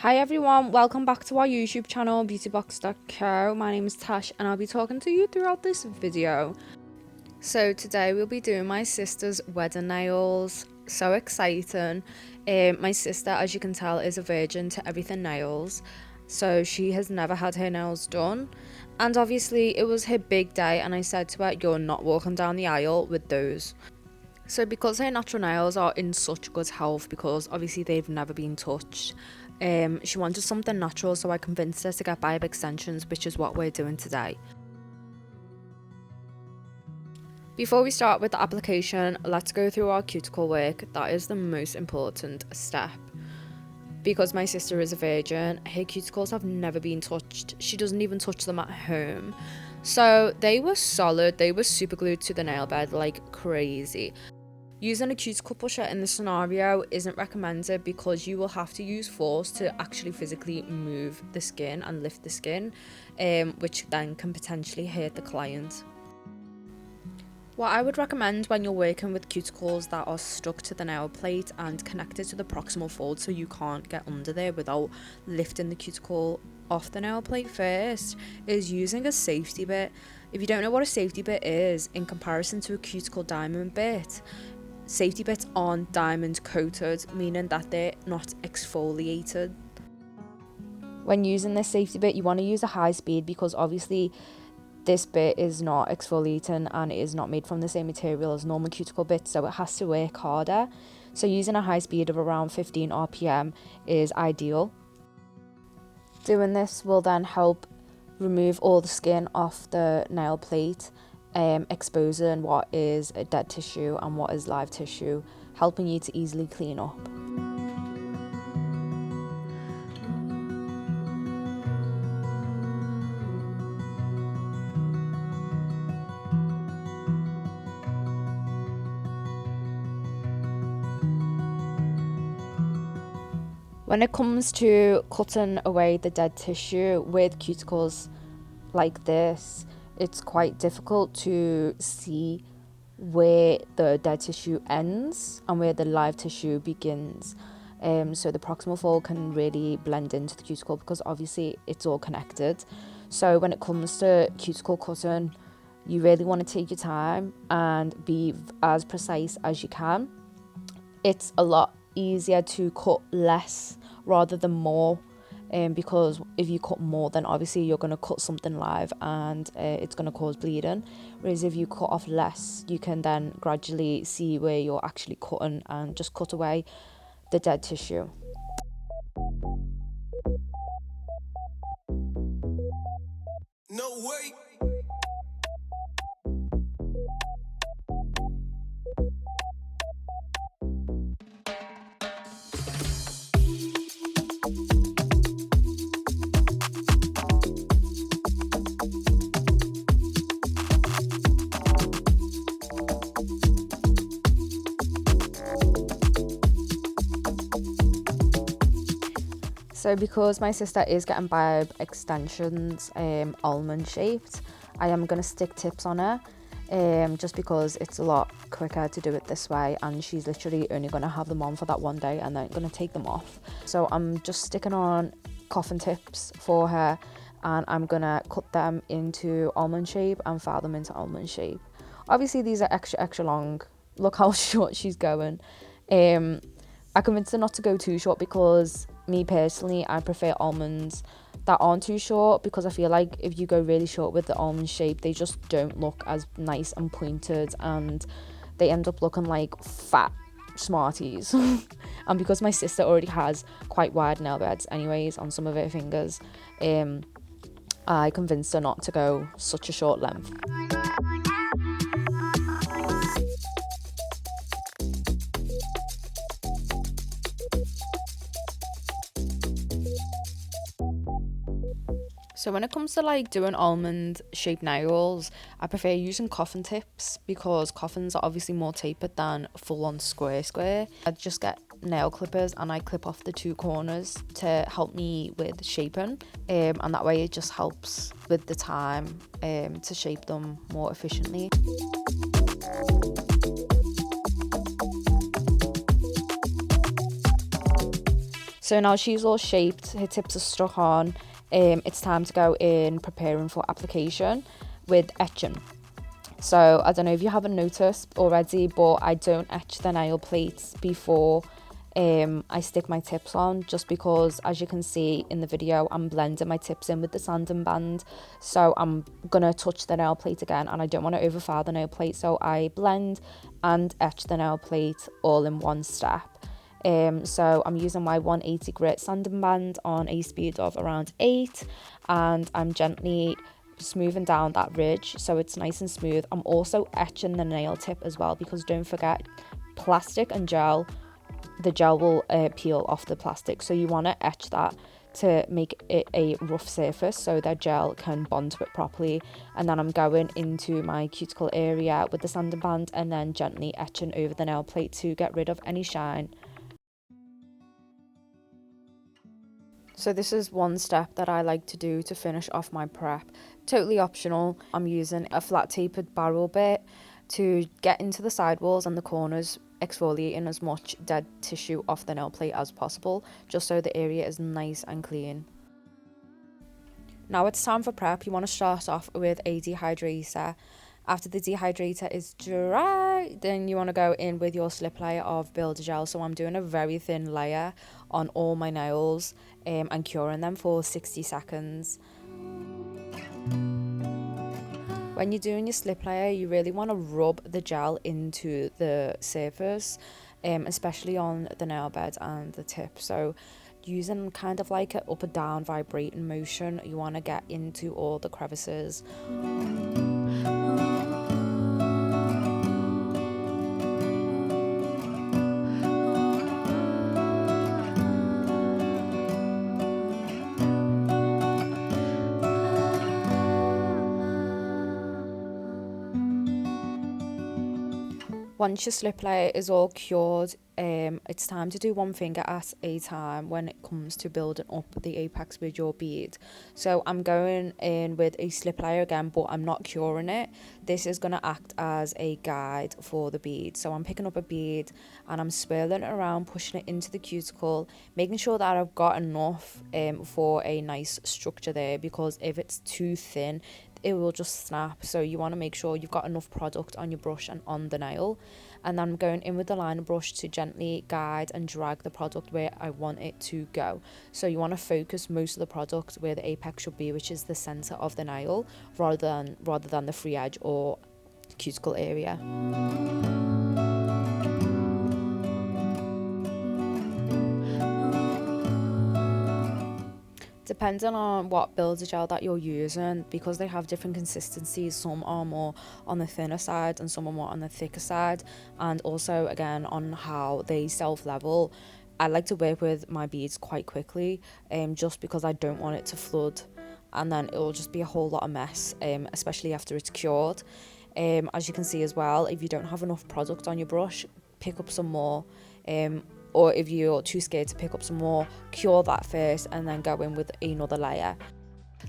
Hi everyone, welcome back to our YouTube channel beautybox.co. My name is Tash and I'll be talking to you throughout this video. So today we'll be doing my sister's wedding nails. So exciting. My sister, as you can tell, is a virgin to everything nails. So she has never had her nails done. And obviously it was her big day and I said to her, you're not walking down the aisle with those. So because her natural nails are in such good health, because obviously they've never been touched, she wanted something natural, so I convinced her to get Biab extensions, which is what we're doing today. Before we start with the application, let's go through our cuticle work. That is the most important step. Because my sister is a virgin, her cuticles have never been touched. She doesn't even touch them at home. So they were solid, they were super glued to the nail bed like crazy. Using a cuticle pusher in this scenario isn't recommended because you will have to use force to actually physically move the skin and lift the skin, which then can potentially hurt the client. What I would recommend when you're working with cuticles that are stuck to the nail plate and connected to the proximal fold, so you can't get under there without lifting the cuticle off the nail plate first, is using a safety bit. If you don't know what a safety bit is, in comparison to a cuticle diamond bit, safety bits aren't diamond coated, meaning that they're not exfoliated. When using this safety bit, you want to use a high speed because obviously this bit is not exfoliating and it is not made from the same material as normal cuticle bits, so it has to work harder. So using a high speed of around 15 RPM is ideal. Doing this will then help remove all the skin off the nail plate, exposing what is a dead tissue and what is live tissue, helping you to easily clean up. When it comes to cutting away the dead tissue with cuticles like this, it's quite difficult to see where the dead tissue ends and where the live tissue begins. So the proximal fold can really blend into the cuticle because obviously it's all connected. So when it comes to cuticle cutting, you really want to take your time and be as precise as you can. It's a lot easier to cut less rather than more, because if you cut more, then obviously you're going to cut something live and it's going to cause bleeding, whereas if you cut off less, you can then gradually see where you're actually cutting and just cut away the dead tissue. No way. So because my sister is getting Biab extensions, almond shaped, I am going to stick tips on her, just because it's a lot quicker to do it this way, and she's literally only going to have them on for that one day and then going to take them off. So I'm just sticking on coffin tips for her, and I'm going to cut them into almond shape and file them into almond shape. Obviously these are extra long. Look how short she's going. I convinced her not to go too short because me personally, I prefer almonds that aren't too short, because I feel like if you go really short with the almond shape, they just don't look as nice and pointed and they end up looking like fat Smarties. And because my sister already has quite wide nail beds anyways on some of her fingers, I convinced her not to go such a short length. So when it comes to like doing almond shaped nails, I prefer using coffin tips because coffins are obviously more tapered than full on square. I just get nail clippers and I clip off the two corners to help me with shaping, and that way it just helps with the time to shape them more efficiently. So now she's all shaped, her tips are stuck on. It's time to go in preparing for application with etching. So I don't know if you haven't noticed already, but I don't etch the nail plates before I stick my tips on, just because, as you can see in the video, I'm blending my tips in with the sanding band. So I'm gonna touch the nail plate again, and I don't want to overfile the nail plate, so I blend and etch the nail plate all in one step. So I'm using my 180 grit sanding band on a speed of around 8, and I'm gently smoothing down that ridge so it's nice and smooth. I'm also etching the nail tip as well, because don't forget, plastic and gel, the gel will peel off the plastic, so you want to etch that to make it a rough surface so that gel can bond to it properly. And then I'm going into my cuticle area with the sanding band and then gently etching over the nail plate to get rid of any shine. So this is one step that I like to do to finish off my prep. Totally optional. I'm using a flat tapered barrel bit to get into the sidewalls and the corners, exfoliating as much dead tissue off the nail plate as possible, just so the area is nice and clean. Now it's time for prep. You want to start off with a dehydrator. After the dehydrator is dry, then you want to go in with your slip layer of builder gel. So I'm doing a very thin layer on all my nails and curing them for 60 seconds. When you're doing your slip layer, you really want to rub the gel into the surface, especially on the nail bed and the tip. So using kind of like an up and down vibrating motion, you want to get into all the crevices. Once your slip layer is all cured, it's time to do one finger at a time when it comes to building up the apex with your bead. So I'm going in with a slip layer again, but I'm not curing it. This is going to act as a guide for the bead. So I'm picking up a bead and I'm swirling it around, pushing it into the cuticle, making sure that I've got enough for a nice structure there, because if it's too thin, it will just snap. So you want to make sure you've got enough product on your brush and on the nail. And then I'm going in with the liner brush to gently guide and drag the product where I want it to go. So you want to focus most of the product where the apex should be, which is the center of the nail, rather than the free edge or cuticle area. Depending on what builder gel that you're using, because they have different consistencies, some are more on the thinner side and some are more on the thicker side, and also again on how they self-level. I like to work with my beads quite quickly, just because I don't want it to flood and then it will just be a whole lot of mess, especially after it's cured. As you can see as well, if you don't have enough product on your brush, pick up some more, or if you're too scared to pick up some more, cure that first and then go in with another layer.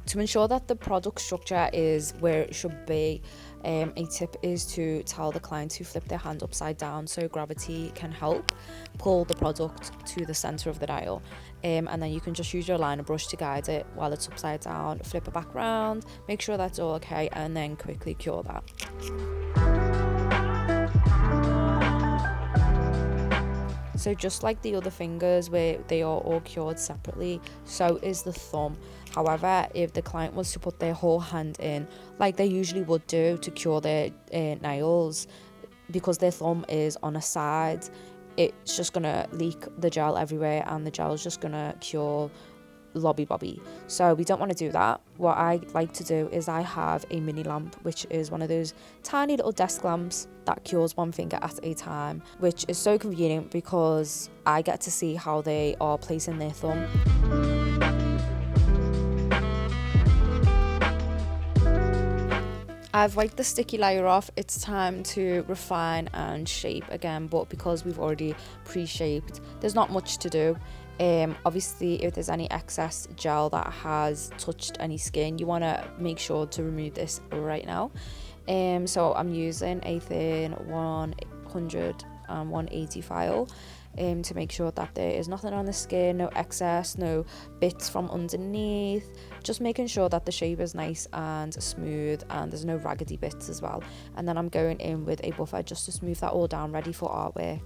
To ensure that the product structure is where it should be, a tip is to tell the client to flip their hand upside down so gravity can help pull the product to the center of the nail. And then you can just use your liner brush to guide it while it's upside down, flip it back around, make sure that's all okay, and then quickly cure that. So just like the other fingers where they are all cured separately, so is the thumb. However, if the client was to put their whole hand in, like they usually would do to cure their nails, because their thumb is on a side, it's just gonna leak the gel everywhere and the gel is just gonna cure lobby bobby. So we don't want to do that. What I like to do is I have a mini lamp, which is one of those tiny little desk lamps that cures one finger at a time, which is so convenient because I get to see how they are placing their thumb. I've wiped the sticky layer off. It's time to refine and shape again, but because we've already pre-shaped, there's not much to do. Obviously, if there's any excess gel that has touched any skin, you want to make sure to remove this right now. So I'm using a thin 100 and 180 file. to make sure that there is nothing on the skin, no excess, no bits from underneath, just making sure that the shape is nice and smooth and there's no raggedy bits as well. And then I'm going in with a buffer just to smooth that all down, ready for artwork.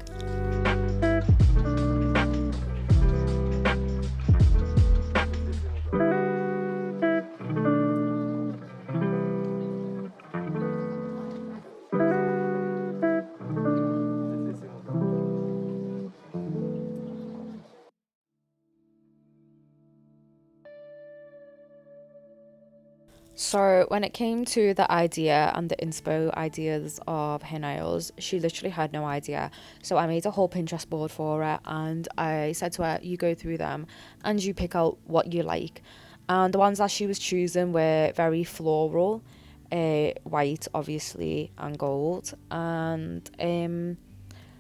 So when it came to the idea and the inspo ideas of her nails, she literally had no idea. So I made a whole Pinterest board for her and I said to her, you go through them and you pick out what you like. And the ones that she was choosing were very floral, white obviously, and gold. And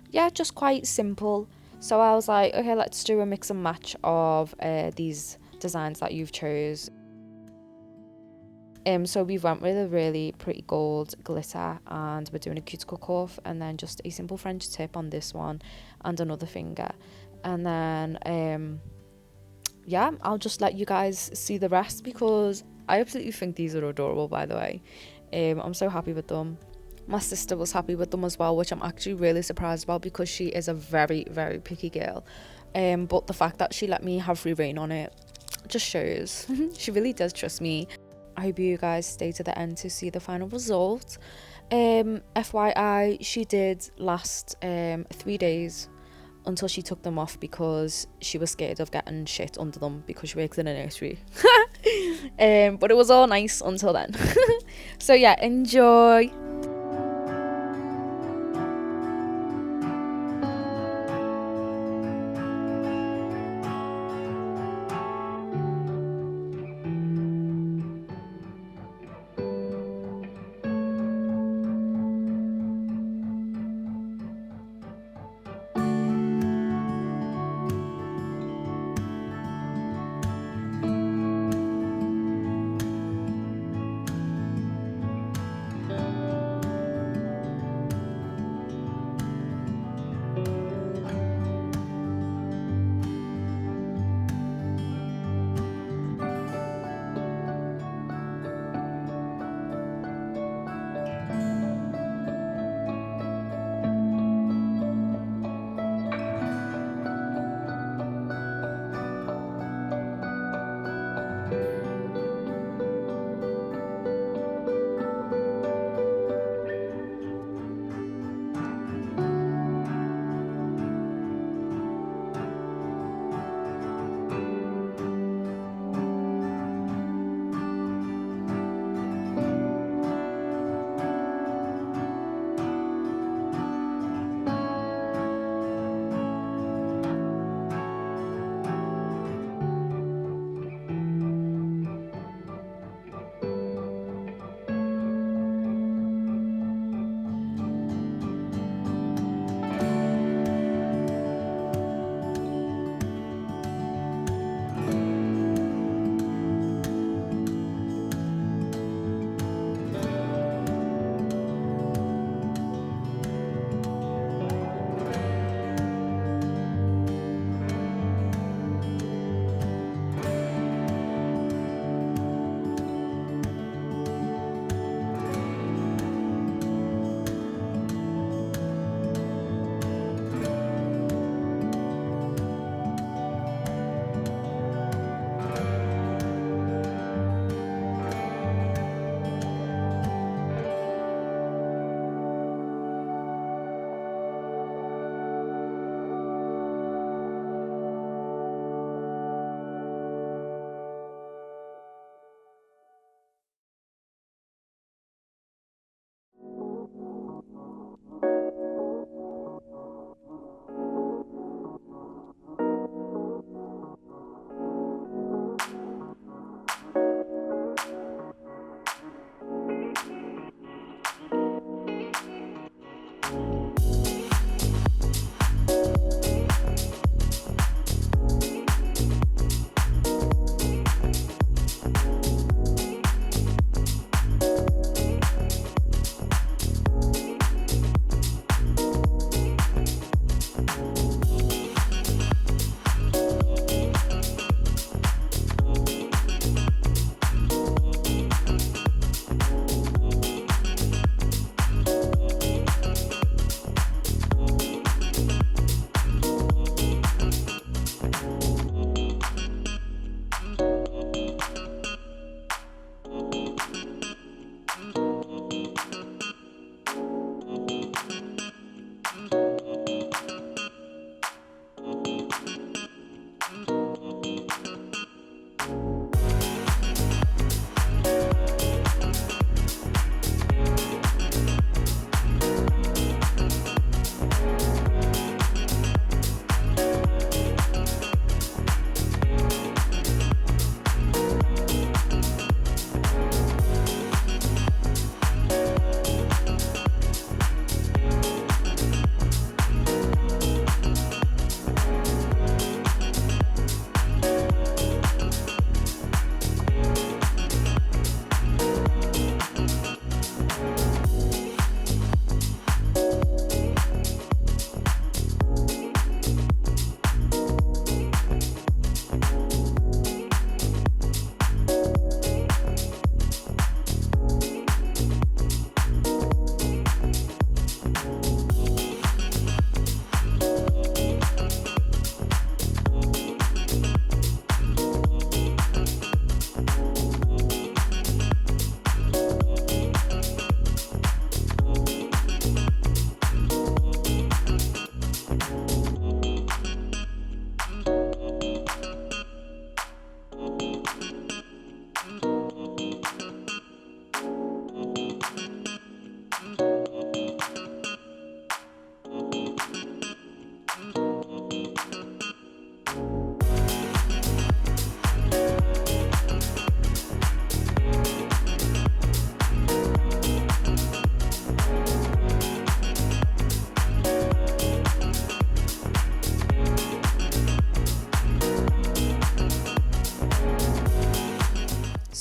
yeah, just quite simple. So I was like, okay, let's do a mix and match of these designs that you've chose. So we went with a really pretty gold glitter and we're doing a cuticle cuff and then just a simple French tip on this one and another finger. And then, yeah, I'll just let you guys see the rest because I absolutely think these are adorable, by the way. I'm so happy with them. My sister was happy with them as well, which I'm actually really surprised about because she is a very, very picky girl. But the fact that she let me have free reign on it just shows she really does trust me. I hope you guys stay to the end to see the final result. FYI, she did last 3 days until she took them off because she was scared of getting shit under them because she works in a nursery. But it was all nice until then. So yeah, enjoy.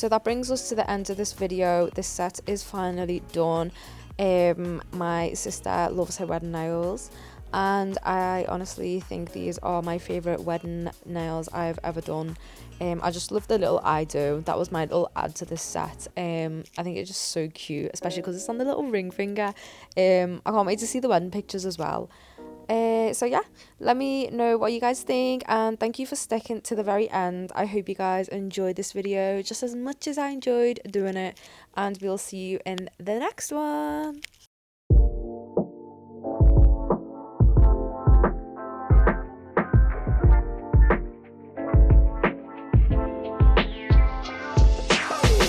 So that brings us to the end of this video. This set is finally done. My sister loves her wedding nails, and I honestly think these are my favourite wedding nails I've ever done. I just love the little eye do. That was my little add to this set. I think it's just so cute, especially because it's on the little ring finger. I can't wait to see the wedding pictures as well. So yeah, let me know what you guys think, and thank you for sticking to the very end. I hope you guys enjoyed this video just as much as I enjoyed doing it, and we'll see you in the next one.